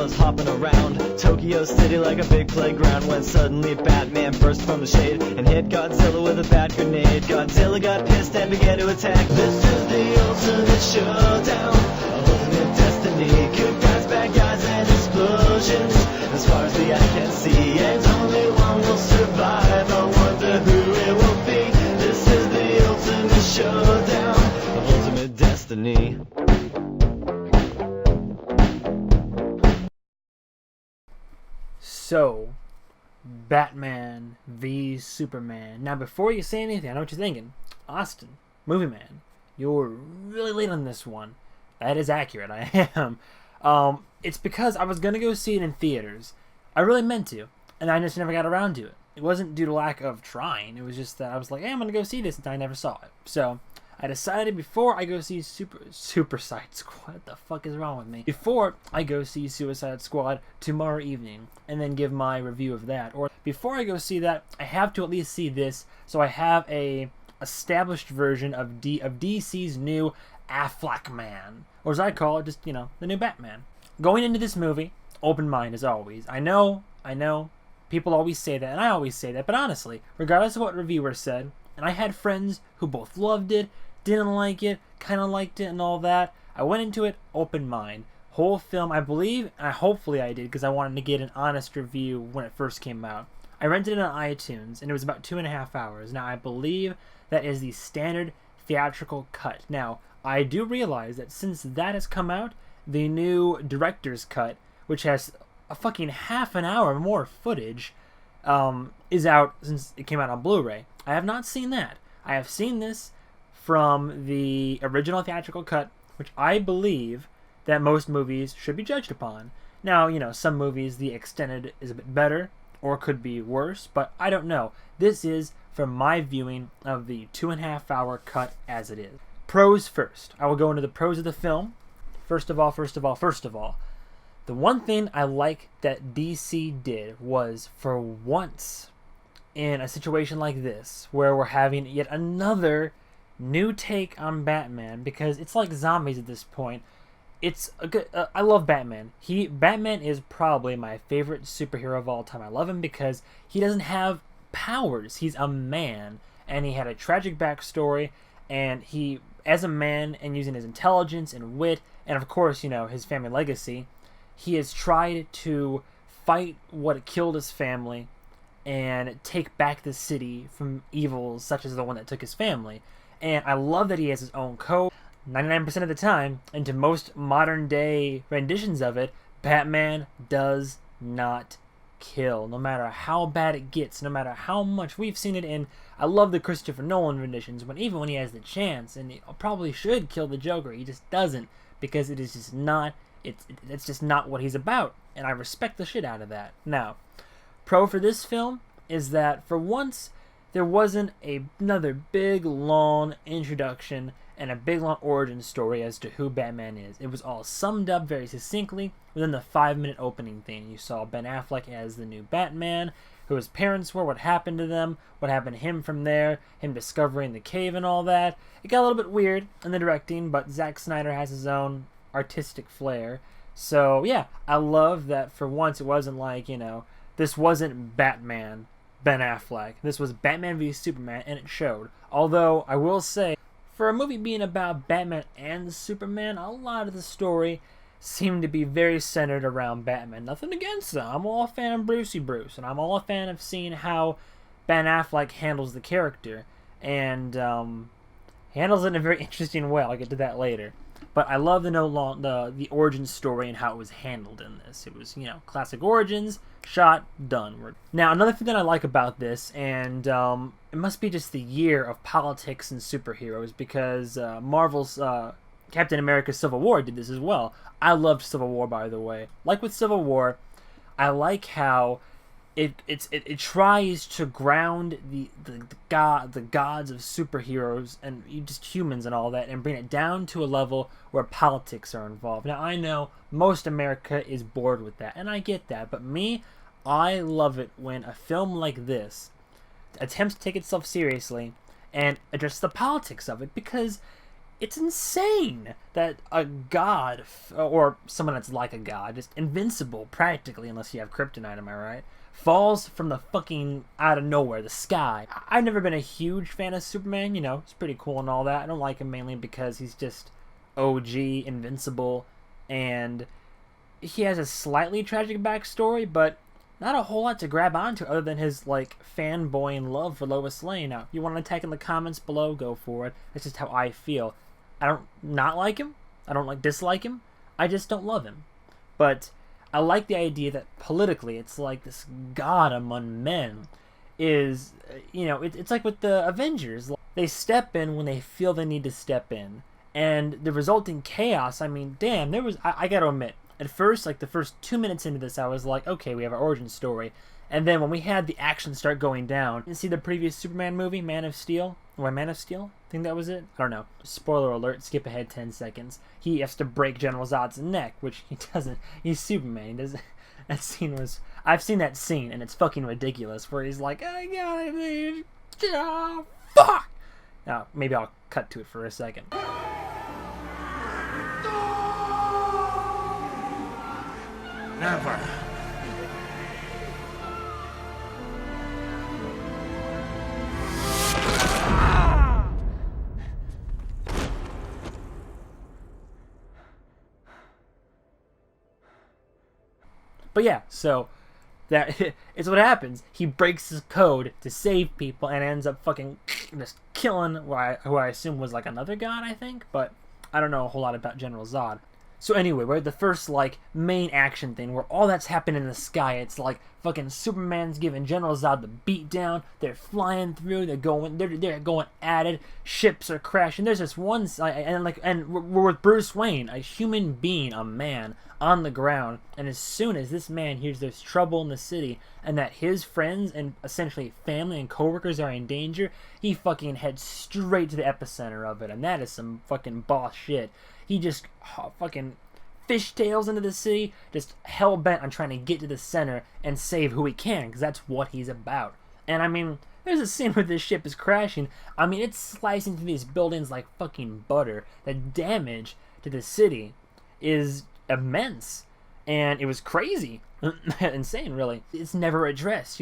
superheroes hopping around Tokyo City like a big playground, when suddenly Batman burst from the shade and hit Godzilla with a bat grenade. Godzilla got pissed and began to attack. This is the ultimate showdown, ultimate destiny. Good guys, bad guys, and explosions, as far as the eye can see. And only one will survive, I wonder who it will be. This is the ultimate showdown, ultimate destiny. So, Batman v Superman. Now, before you say anything, I know what you're thinking. Austin, MovieMan, you're really late on this one. That is accurate, I am. It's because I was going to go see it in theaters. I really meant to, and I just never got around to it. It wasn't due to lack of trying. It was just that I was like, hey, I'm going to go see this, and I never saw it. So, I decided before I go see Suicide Squad, what the fuck is wrong with me? Before I go see Suicide Squad tomorrow evening and then give my review of that, or before I go see that, I have to at least see this, so I have a established version of DC's new Affleck Man, or as I call it, just, you know, the new Batman. Going into this movie, open mind as always. I know, people always say that, and I always say that, but honestly, regardless of what reviewers said, and I had friends who both loved it, didn't like it, kind of liked it, and all that. I went into it open mind. Whole film, I believe, and hopefully I did, because I wanted to get an honest review when it first came out. I rented it on iTunes, and it was about 2.5 hours. Now, I believe that is the standard theatrical cut. Now, I do realize that since that has come out, the new director's cut, which has a fucking half an hour more footage, is out since it came out on Blu-ray. I have not seen that. I have seen this from the original theatrical cut, which I believe that most movies should be judged upon. Now, you know, some movies, the extended is a bit better, or could be worse, but I don't know. This is from my viewing of the 2.5 hour cut as it is. Pros first. I will go into the pros of the film. First of all, the one thing I like that DC did was, for once in a situation like this, where we're having yet another new take on Batman, because it's like zombies at this point. It's a good. I love Batman. Batman is probably my favorite superhero of all time. I love him because he doesn't have powers. He's a man, and he had a tragic backstory, and he, as a man, and using his intelligence and wit, and of course, you know, his family legacy, he has tried to fight what killed his family and take back the city from evils such as the one that took his family. And I love that he has his own code. 99% of the time, and to most modern day renditions of it, Batman does not kill. No matter how bad it gets, no matter how much we've seen it in, I love the Christopher Nolan renditions, even when he has the chance, and he probably should kill the Joker, he just doesn't, because it is just not, it's just not what he's about, and I respect the shit out of that. Now, pro for this film is that for once, there wasn't another big, long introduction and a big, long origin story as to who Batman is. It was all summed up very succinctly within the 5-minute opening thing. You saw Ben Affleck as the new Batman, who his parents were, what happened to them, what happened to him from there, him discovering the cave and all that. It got a little bit weird in the directing, but Zack Snyder has his own artistic flair. So, yeah, I love that for once it wasn't like, you know, this wasn't Batman Ben Affleck. This was Batman v Superman, and it showed. Although, I will say, for a movie being about Batman and Superman, a lot of the story seemed to be very centered around Batman. Nothing against them. I'm all a fan of Brucey Bruce, and I'm all a fan of seeing how Ben Affleck handles the character. And handles it in a very interesting way. I'll get to that later. But I love the origin story and how it was handled in this. It was, you know, classic origins, shot, done. Now, another thing that I like about this, and it must be just the year of politics and superheroes, because Marvel's Captain America Civil War did this as well. I loved Civil War, by the way. Like with Civil War, I like how it tries to ground the gods of superheroes and just humans and all that, and bring it down to a level where politics are involved. Now, I know most America is bored with that, and I get that, but me, I love it when a film like this attempts to take itself seriously and address the politics of it, because It's insane that a god, or someone that's like a god, just invincible practically, unless you have kryptonite, am I right? Falls from the fucking out of nowhere, the sky. I've never been a huge fan of Superman, you know, it's pretty cool and all that. I don't like him mainly because he's just OG, invincible, and he has a slightly tragic backstory, but not a whole lot to grab onto other than his, like, fanboying love for Lois Lane. Now, if you want to attack in the comments below, go for it. That's just how I feel. I don't not like him. I don't dislike him. I just don't love him. But I like the idea that politically, it's like this god among men is, you know, it's like with the Avengers. They step in when they feel they need to step in. And the resulting chaos, I mean, damn, I gotta admit, at first, like the first 2 minutes into this, I was like, okay, we have our origin story. And then when we had the action start going down, you see the previous Superman movie, Man of Steel? Or Man of Steel? I think that was it? I don't know. Spoiler alert, skip ahead 10 seconds. He has to break General Zod's neck, which he doesn't. He's Superman. He doesn't. That scene was... I've seen that scene, and it's fucking ridiculous, where he's like, I gotta leave. Oh, fuck! Now, maybe I'll cut to it for a second. Never. But yeah, so that it's what happens. He breaks his code to save people and ends up fucking just killing who I assume was like another god, I think, but I don't know a whole lot about General Zod. So anyway, we're at the first, like, main action thing where all that's happening in the sky. It's like fucking Superman's giving General Zod the beat down. They're flying through. They're going at it. Ships are crashing. There's this one, and we're with Bruce Wayne, a human being, a man, on the ground. And as soon as this man hears there's trouble in the city and that his friends and essentially family and coworkers are in danger, he fucking heads straight to the epicenter of it. And that is some fucking boss shit. He just fucking fishtails into the city, just hell-bent on trying to get to the center and save who he can, because that's what he's about. And I mean, there's a scene where this ship is crashing. I mean, it's slicing through these buildings like fucking butter. The damage to the city is immense, and it was crazy. Insane, really. It's never addressed.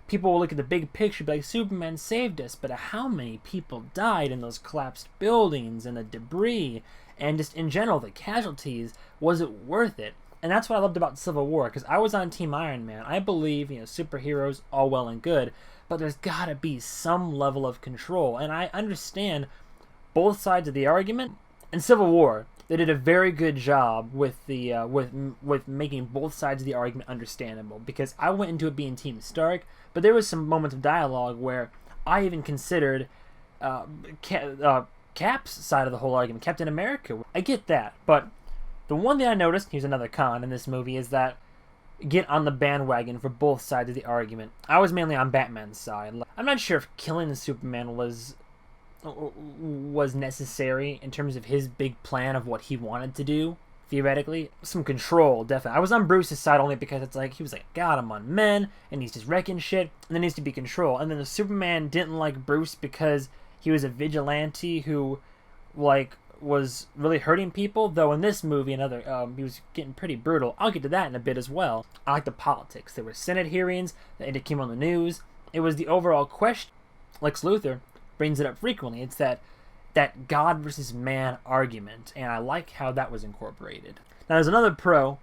People will look at the big picture, be like, Superman saved us, but how many people died in those collapsed buildings and the debris, and just in general, the casualties, was it worth it? And that's what I loved about Civil War, because I was on Team Iron Man. I believe, you know, superheroes, all well and good, but there's gotta be some level of control, and I understand both sides of the argument. In Civil War, they did a very good job with the with making both sides of the argument understandable, because I went into it being Team Stark, but there was some moments of dialogue where I even considered Cap's side of the whole argument, Captain America. I get that, but the one thing I noticed, here's another con in this movie, is that get on the bandwagon for both sides of the argument. I was mainly on Batman's side. I'm not sure if killing Superman was necessary in terms of his big plan of what he wanted to do. Theoretically, some control, definitely. I was on Bruce's side only because it's like, he was like, God, I'm on men, and he's just wrecking shit, and there needs to be control. And then the Superman didn't like Bruce because he was a vigilante who, like, was really hurting people, though in this movie, he was getting pretty brutal. I'll get to that in a bit as well. I like the politics. There were Senate hearings, it came on the news. It was the overall question. Lex Luthor brings it up frequently. It's that God versus man argument, and I like how that was incorporated. Now there's another pro,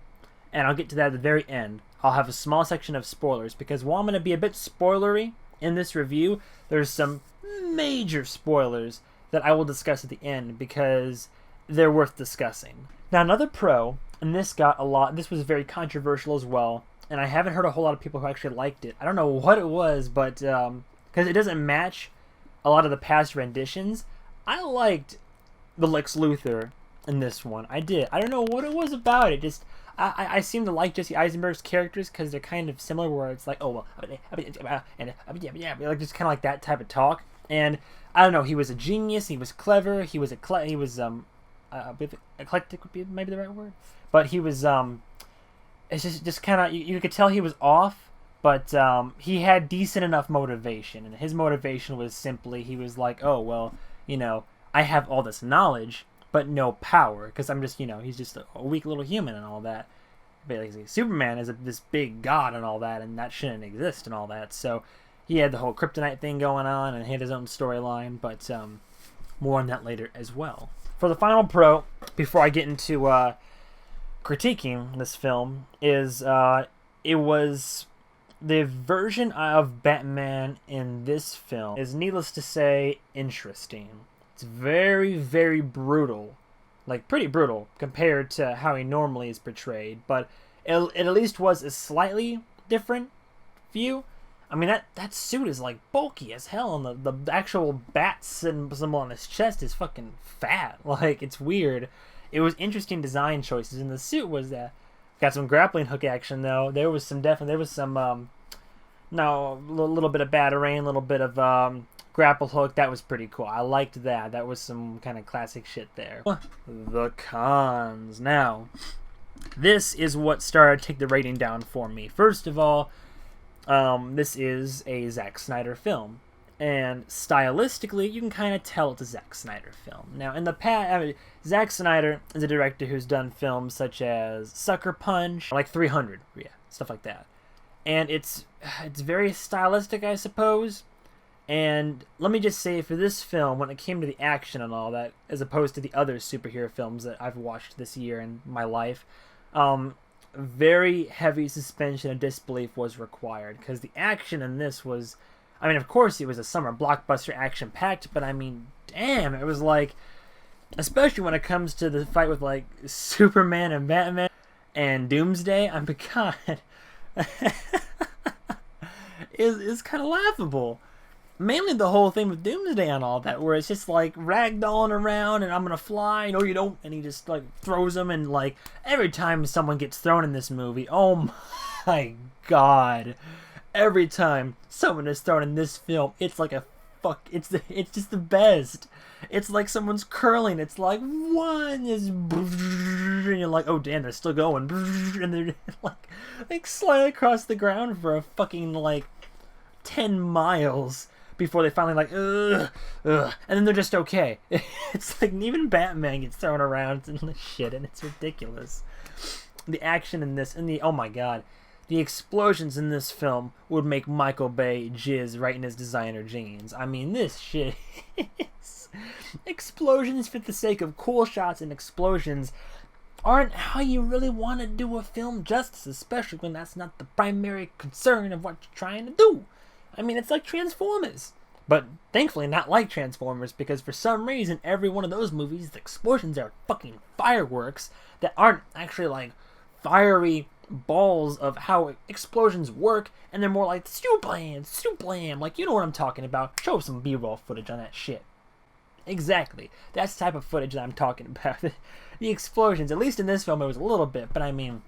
and I'll get to that at the very end. I'll have a small section of spoilers, because while I'm going to be a bit spoilery in this review, there's some major spoilers that I will discuss at the end, because they're worth discussing. Now another pro, and this was very controversial as well, and I haven't heard a whole lot of people who actually liked it. I don't know what it was, but because it doesn't match a lot of the past renditions, I liked the Lex Luthor in this one. I did. I don't know what it was about it. Just I seem to like Jesse Eisenberg's characters because they're kind of similar. Where it's like, oh well, like just kind of like that type of talk. And I don't know. He was a genius. He was clever. He was eclectic would be maybe the right word. But he was it's just kind of you could tell he was off. But he had decent enough motivation, and his motivation was simply he was like, oh well, you know, I have all this knowledge, but no power, because I'm just, he's just a weak little human and all that. Basically, Superman is this big god and all that, and that shouldn't exist and all that. So he had the whole kryptonite thing going on, and he had his own storyline, but more on that later as well. For the final pro, before I get into critiquing this film, is it was the version of Batman in this film is, needless to say, interesting. It's very, very brutal. Like, pretty brutal compared to how he normally is portrayed, but it at least was a slightly different view. I mean, that suit is, like, bulky as hell, and the actual bat symbol on his chest is fucking fat. Like, it's weird. It was interesting design choices, and the suit was got some grappling hook action, though. There was some, a little bit of batarang, a little bit of grapple hook. That was pretty cool. I liked that. That was some kind of classic shit there. The cons. Now, this is what started to take the rating down for me. First of all, this is a Zack Snyder film, and stylistically, you can kind of tell it's a Zack Snyder film. Now, in the past, Zack Snyder is a director who's done films such as Sucker Punch, like 300, stuff like that. And it's very stylistic, I suppose. And let me just say, for this film, when it came to the action and all that, as opposed to the other superhero films that I've watched this year in my life, very heavy suspension of disbelief was required, because the action in this was, I mean, of course it was a summer blockbuster action-packed, but I mean, damn, it was like, especially when it comes to the fight with, like, Superman and Batman and Doomsday, I mean, God, is kind of laughable. Mainly the whole thing with Doomsday and all that, where it's just like ragdolling around and I'm gonna fly, no you don't, and he just like throws them, and like every time someone gets thrown in this movie, oh my god, every time someone is thrown in this film, it's like it's just the best. It's like someone's curling, it's like one is, and you're like, oh damn, they're still going, and they're like slide across the ground for a fucking like 10 miles before they finally like, ugh, and then they're just okay. It's like even Batman gets thrown around and shit, and it's ridiculous. The action in this, and oh my god, the explosions in this film would make Michael Bay jizz right in his designer jeans. I mean, this shit is... Explosions for the sake of cool shots and explosions aren't how you really want to do a film justice, especially when that's not the primary concern of what you're trying to do. I mean, it's like Transformers. But thankfully not like Transformers, because for some reason, every one of those movies, the explosions are fucking fireworks that aren't actually like fiery balls of how explosions work, and they're more like stoop-blam, like, you know what I'm talking about. Show some B-roll footage on that shit. Exactly. That's the type of footage that I'm talking about. The explosions, at least in this film, it was a little bit, but I mean,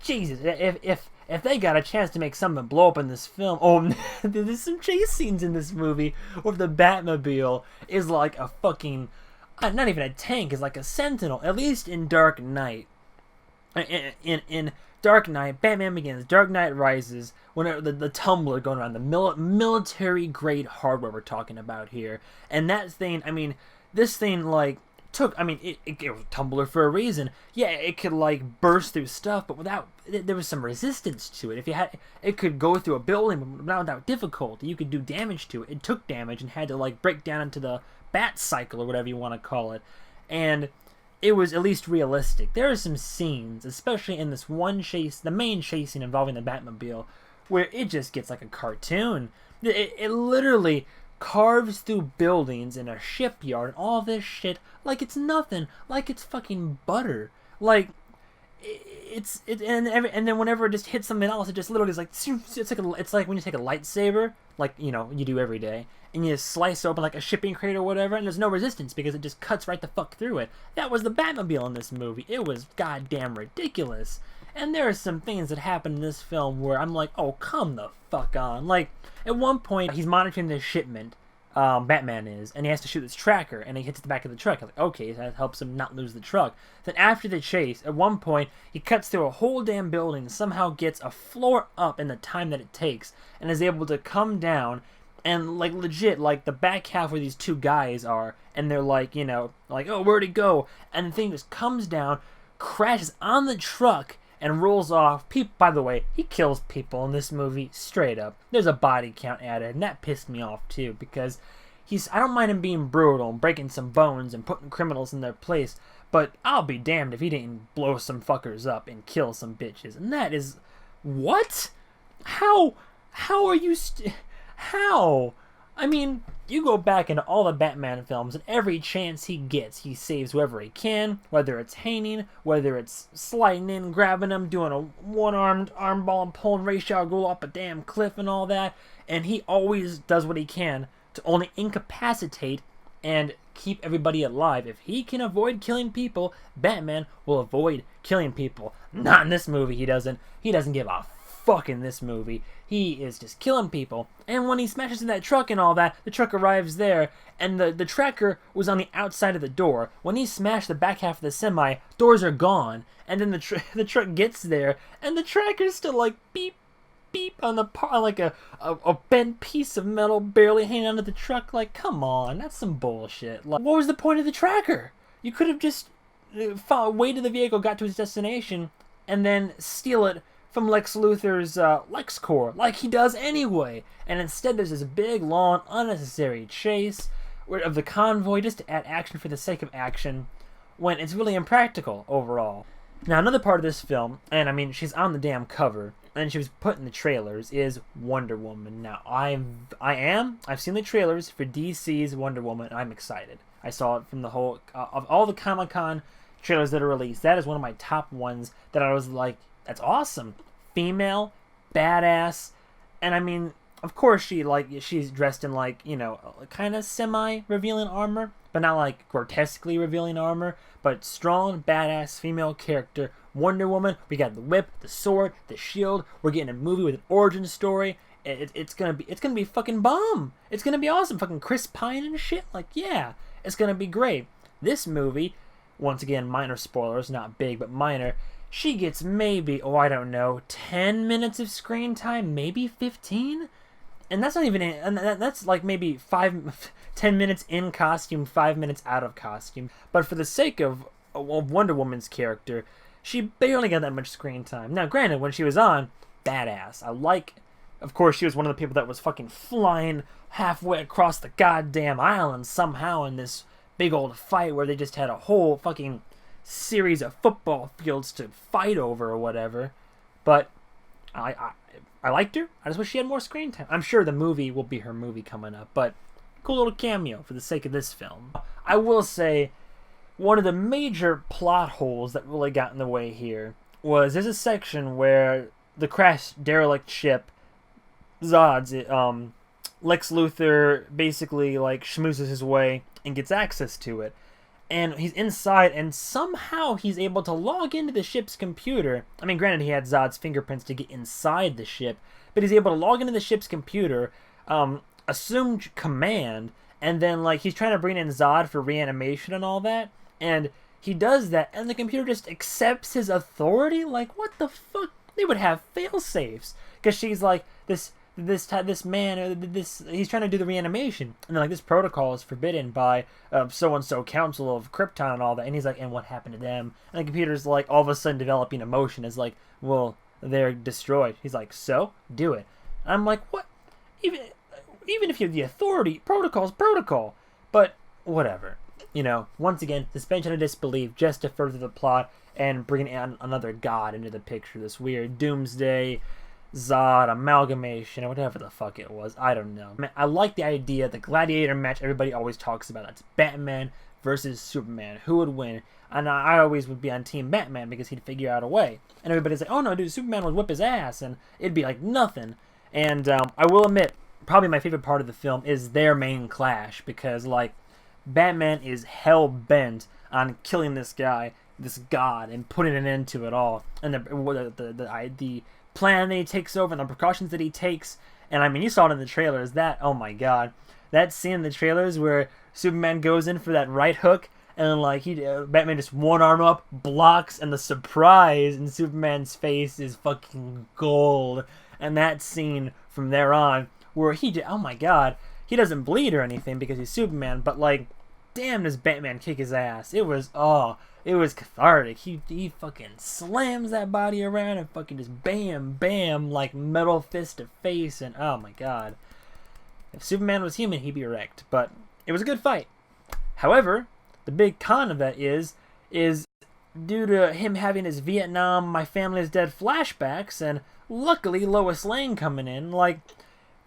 Jesus, if they got a chance to make something blow up in this film, oh, there's some chase scenes in this movie where the Batmobile is like a fucking, not even a tank, is like a sentinel, at least in Dark Knight. In Dark Knight, Batman Begins, Dark Knight Rises, when the tumbler going around, the military grade hardware we're talking about here, and that thing, I mean, this thing like took, I mean, it was a tumbler for a reason. Yeah, it could like burst through stuff, but there was some resistance to it. If you had, it could go through a building, but not without difficulty. You could do damage to it. It took damage and had to like break down into the bat cycle or whatever you want to call it, and it was at least realistic. There are some scenes, especially in this one chase, the main chase scene involving the Batmobile, where it just gets like a cartoon. It literally carves through buildings in a shipyard and all this shit like it's nothing, like it's fucking butter. Like and then whenever it just hits something else, it just literally is like, it's like when you take a lightsaber, like, you know, you do every day, and you slice open like a shipping crate or whatever, and there's no resistance because it just cuts right the fuck through it. That was the Batmobile in this movie. It was goddamn ridiculous. And there are some things that happen in this film where I'm like, oh, come the fuck on. Like, at one point, he's monitoring this shipment, Batman is, and he has to shoot this tracker, and he hits the back of the truck. I'm like, okay, that helps him not lose the truck. Then after the chase, at one point, he cuts through a whole damn building, somehow gets a floor up in the time that it takes, and is able to come down And, like, legit, like, the back half where these two guys are, and they're like, you know, like, oh, where'd it go? And the thing just comes down, crashes on the truck, and rolls off. By the way, he kills people in this movie straight up. There's a body count added, and that pissed me off, too, because I don't mind him being brutal and breaking some bones and putting criminals in their place, but I'll be damned if he didn't blow some fuckers up and kill some bitches. And that is... What? How are you... How? I mean, you go back into all the Batman films, and every chance he gets, he saves whoever he can, whether it's hanging, whether it's sliding in, grabbing him, doing a one-armed arm ball and pulling Ra's al Ghul off a damn cliff and all that, and he always does what he can to only incapacitate and keep everybody alive. If he can avoid killing people, Batman will avoid killing people. Not in this movie, he doesn't. He doesn't give a fuck in this movie. He is just killing people. And when he smashes in that truck and all that, the truck arrives there, and the tracker was on the outside of the door. When he smashed the back half of the semi, doors are gone. And then the truck gets there, and the tracker's still like beep, beep on like a bent piece of metal barely hanging onto the truck. Like, come on, that's some bullshit. Like, what was the point of the tracker? You could have just waited the vehicle, got to its destination, and then steal it from Lex Luthor's LexCorp, like he does anyway. And instead there's this big, long, unnecessary chase of the convoy just to add action for the sake of action, when it's really impractical overall. Now, another part of this film, and I mean, she's on the damn cover, and she was put in the trailers, is Wonder Woman. Now, I've seen the trailers for DC's Wonder Woman, and I'm excited. I saw it from the whole, of all the Comic-Con trailers that are released, that is one of my top ones that I was like, that's female, badass, and I mean, of course she's dressed in like, you know, kind of semi-revealing armor, but not like grotesquely revealing armor, but strong, badass female character, Wonder Woman. We got the whip, the sword, the shield. We're getting a movie with an origin story. It's gonna be fucking bomb. It's gonna be awesome. Fucking Chris Pine and shit. Like, yeah, it's gonna be great. This movie, once again, minor spoilers, not big, but minor. She gets maybe, I don't know, 10 minutes of screen time, maybe 15? And that's not even, and that's like maybe 10 minutes in costume, 5 minutes out of costume. But for the sake of Wonder Woman's character, she barely got that much screen time. Now, granted, when she was on, badass. Of course, she was one of the people that was fucking flying halfway across the goddamn island somehow in this big old fight where they just had a whole fucking series of football fields to fight over or whatever. But I liked her. I just wish she had more screen time. I'm sure the movie will be her movie coming up, but cool little cameo for the sake of this film. I will say one of the major plot holes that really got in the way here was there's a section where the crashed derelict ship Zod's Lex Luthor basically like schmoozes his way and gets access to it. And he's inside, and somehow he's able to log into the ship's computer. I mean, granted, he had Zod's fingerprints to get inside the ship, but he's able to log into the ship's computer, assume command, and then, like, he's trying to bring in Zod for reanimation and all that, and he does that, and the computer just accepts his authority? Like, what the fuck? They would have fail-safes, because she's like, he's trying to do the reanimation, and then like, this protocol is forbidden by so-and-so Council of Krypton and all that, and he's like, and what happened to them? And the computer's like, all of a sudden developing emotion, is like, well, they're destroyed. He's like, so? Do it. And I'm like, what? Even if you have the authority, protocol's protocol. But, whatever. You know, once again, suspension of disbelief just to further the plot and bring in another god into the picture, this weird doomsday Zod amalgamation or whatever the fuck it was. I don't know. Man, I like the idea, the gladiator match everybody always talks about. That's Batman versus Superman. Who would win? And I always would be on Team Batman because he'd figure out a way. And everybody's like, oh no, dude, Superman would whip his ass. And it'd be like nothing. And I will admit, probably my favorite part of the film is their main clash. Because, like, Batman is hell-bent on killing this guy, this god, and putting an end to it all. And the plan that he takes over and the precautions that he takes, and I mean, you saw it in the trailers, that, oh my god, that scene in the trailers where Superman goes in for that right hook, and like, Batman just one arm up, blocks, and the surprise in Superman's face is fucking gold. And that scene, from there on, where oh my god, he doesn't bleed or anything because he's Superman, but like, damn, does Batman kick his ass. It was cathartic. He fucking slams that body around and fucking just bam, bam, like metal fist to face, and oh my god. If Superman was human, he'd be wrecked, but it was a good fight. However, the big con of that is due to him having his Vietnam, my family is dead flashbacks, and luckily Lois Lane coming in, like,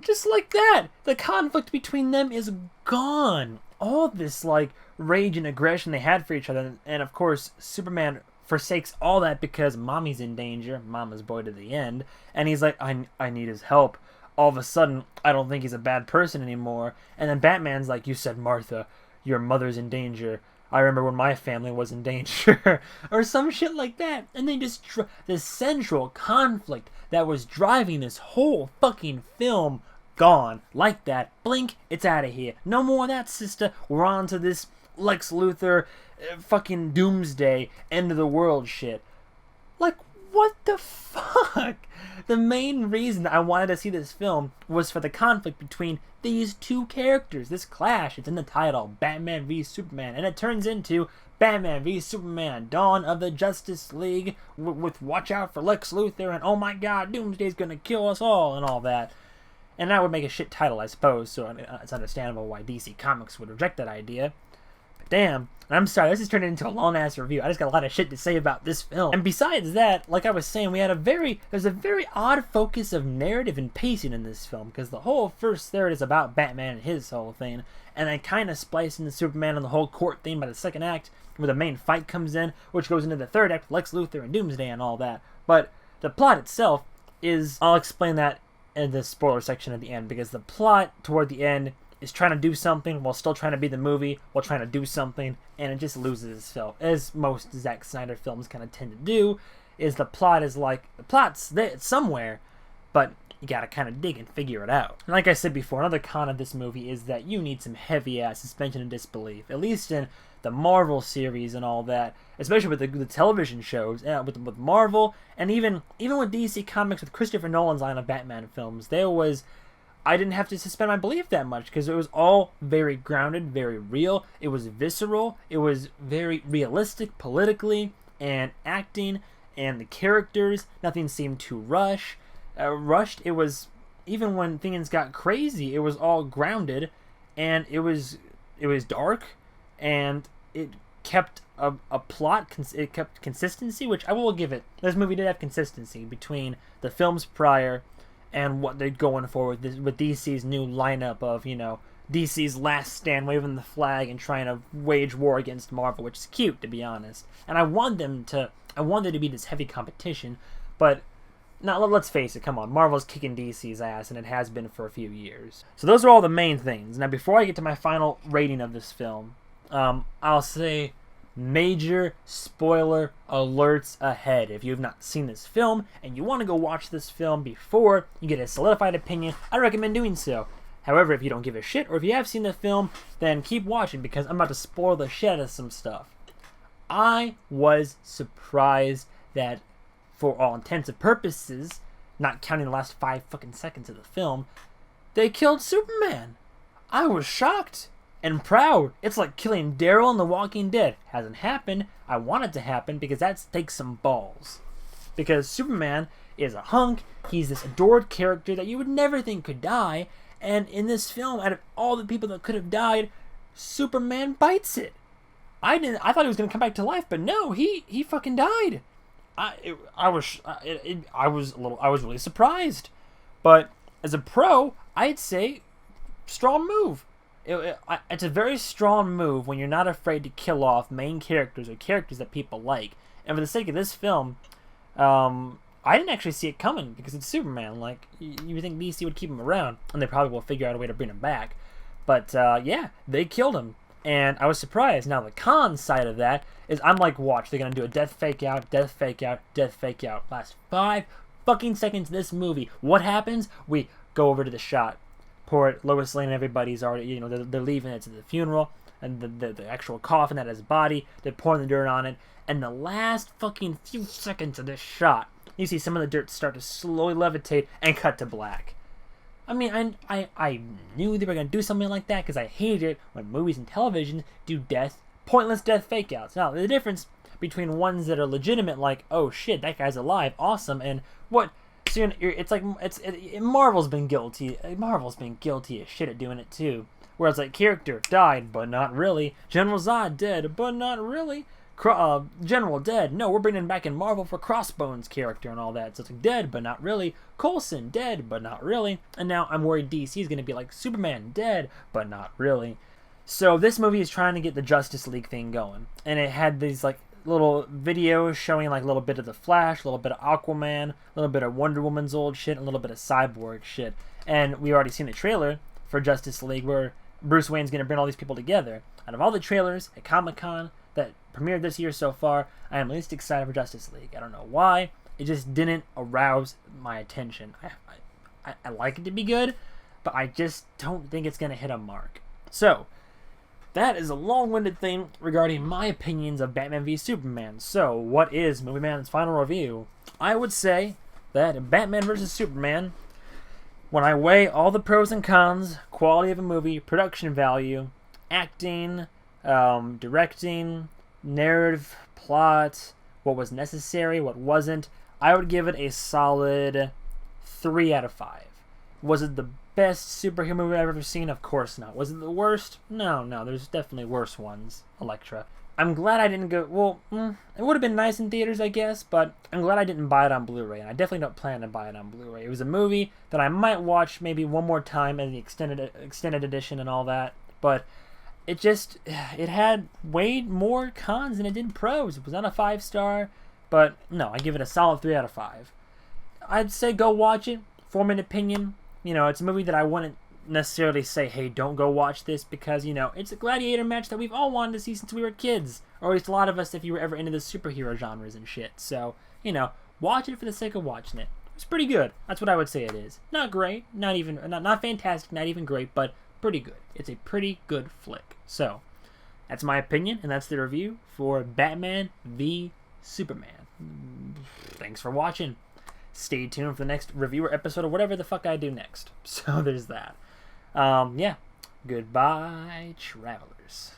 just like that, the conflict between them is gone. All this, like, rage and aggression they had for each other, and of course, Superman forsakes all that because Mommy's in danger, Mama's boy to the end, and he's like, I need his help. All of a sudden, I don't think he's a bad person anymore, and then Batman's like, you said, Martha, your mother's in danger. I remember when my family was in danger, or some shit like that. And they just the central conflict that was driving this whole fucking film gone. Like that. Blink, it's out of here. No more of that, sister. We're on to this Lex Luthor fucking doomsday, end of the world shit. Like, what the fuck? The main reason I wanted to see this film was for the conflict between these two characters. This clash, it's in the title, Batman v Superman, and it turns into Batman v Superman, Dawn of the Justice League, with watch out for Lex Luthor, and oh my god, Doomsday's gonna kill us all, and all that. And that would make a shit title, I suppose, so it's understandable why DC Comics would reject that idea. But damn. I'm sorry, this is turning into a long-ass review. I just got a lot of shit to say about this film. And besides that, like I was saying, there's a very odd focus of narrative and pacing in this film, because the whole first third is about Batman and his whole thing, and then kind of spliced into Superman and the whole court thing by the second act, where the main fight comes in, which goes into the third act, Lex Luthor and Doomsday and all that. But the plot itself is, I'll explain that in the spoiler section at the end, because the plot toward the end is trying to do something while still trying to be the movie, while trying to do something, and it just loses itself, as most Zack Snyder films kind of tend to do. Is the plot's there somewhere, but you gotta kind of dig and figure it out. And like I said before, another con of this movie is that you need some heavy ass suspension of disbelief, at least in the Marvel series and all that, especially with the television shows, with Marvel, and even with DC Comics, with Christopher Nolan's line of Batman films. I didn't have to suspend my belief that much, because it was all very grounded, very real. It was visceral. It was very realistic politically, and acting, and the characters. Nothing seemed too rushed. It was, even when things got crazy, it was all grounded, and it was dark, and it kept a plot. It kept consistency, which I will give it. This movie did have consistency between the films prior and what they're going for with DC's new lineup of, DC's last stand, waving the flag and trying to wage war against Marvel, which is cute, to be honest. And I want there to be this heavy competition, but now let's face it, come on, Marvel's kicking DC's ass, and it has been for a few years. So those are all the main things. Now, before I get to my final rating of this film, I'll say major spoiler alerts ahead. If you have not seen this film and you want to go watch this film before you get a solidified opinion, I recommend doing so. However, if you don't give a shit, or if you have seen the film, then keep watching, because I'm about to spoil the shit out of some stuff. I was surprised that, for all intents and purposes, not counting the last 5 fucking seconds of the film, they killed Superman. I was shocked and proud. It's like killing Daryl in The Walking Dead. Hasn't happened. I want it to happen, because that takes some balls. Because Superman is a hunk. He's this adored character that you would never think could die. And in this film, out of all the people that could have died, Superman bites it. I thought he was gonna come back to life, but no, he fucking died. I was really surprised. But as a pro, I'd say strong move. It's a very strong move when you're not afraid to kill off main characters or characters that people like. And for the sake of this film, I didn't actually see it coming, because it's Superman. Like, you would think DC would keep him around, and they probably will figure out a way to bring him back. But yeah, they killed him, and I was surprised. Now, the con side of that is, I'm like, watch, they're gonna do a death fake out, death fake out, death fake out. Last 5 fucking seconds of this movie, what happens? We go over to the shot. Poor Lois Lane and everybody's already, they're leaving it to the funeral, and the actual coffin that has his body, they're pouring the dirt on it, and the last fucking few seconds of this shot, you see some of the dirt start to slowly levitate and cut to black. I mean, I knew they were going to do something like that because I hated it when movies and television do pointless death fake outs. Now, the difference between ones that are legitimate, like, oh shit, that guy's alive, awesome, and what, so it's like, Marvel's been guilty as shit at doing it too. Whereas, like, character died, but not really. General Zod dead, but not really. General dead. No, we're bringing back in Marvel for Crossbones character and all that. So it's like dead, but not really. Coulson dead, but not really. And now I'm worried DC is going to be like Superman dead, but not really. So this movie is trying to get the Justice League thing going. And it had these like little videos showing like a little bit of the Flash, a little bit of Aquaman, a little bit of Wonder Woman's old shit, and a little bit of Cyborg shit. And we already seen the trailer for Justice League where Bruce Wayne's going to bring all these people together. Out of all the trailers at Comic-Con that premiered this year so far, I am least excited for Justice League. I don't know why. It just didn't arouse my attention. I like it to be good, but I just don't think it's going to hit a mark. So, that is a long-winded thing regarding my opinions of Batman v Superman. So, what is MovieMan's final review? I would say that Batman vs Superman, when I weigh all the pros and cons, quality of a movie, production value, acting, directing, narrative, plot, what was necessary, what wasn't, I would give it a solid 3 out of 5. Was it the best superhero movie I've ever seen? Of course not. Was it the worst? No, there's definitely worse ones. Elektra. I'm glad I didn't go, well, it would have been nice in theaters, I guess, but I'm glad I didn't buy it on Blu-ray, and I definitely don't plan to buy it on Blu-ray. It was a movie that I might watch maybe one more time in the extended edition and all that, but it had way more cons than it did pros. It was not a 5-star, but no, I give it a solid 3 out of 5. I'd say go watch it, form an opinion. You know, it's a movie that I wouldn't necessarily say, hey, don't go watch this, because, you know, it's a gladiator match that we've all wanted to see since we were kids, or at least a lot of us if you were ever into the superhero genres and shit. So, you know, watch it for the sake of watching it. It's pretty good. That's what I would say it is. Not great, not fantastic, not even great, but pretty good. It's a pretty good flick. So, that's my opinion, and that's the review for Batman v Superman. Thanks for watching. Stay tuned for the next reviewer episode or whatever the fuck I do next. So there's that. Yeah. Goodbye, travelers.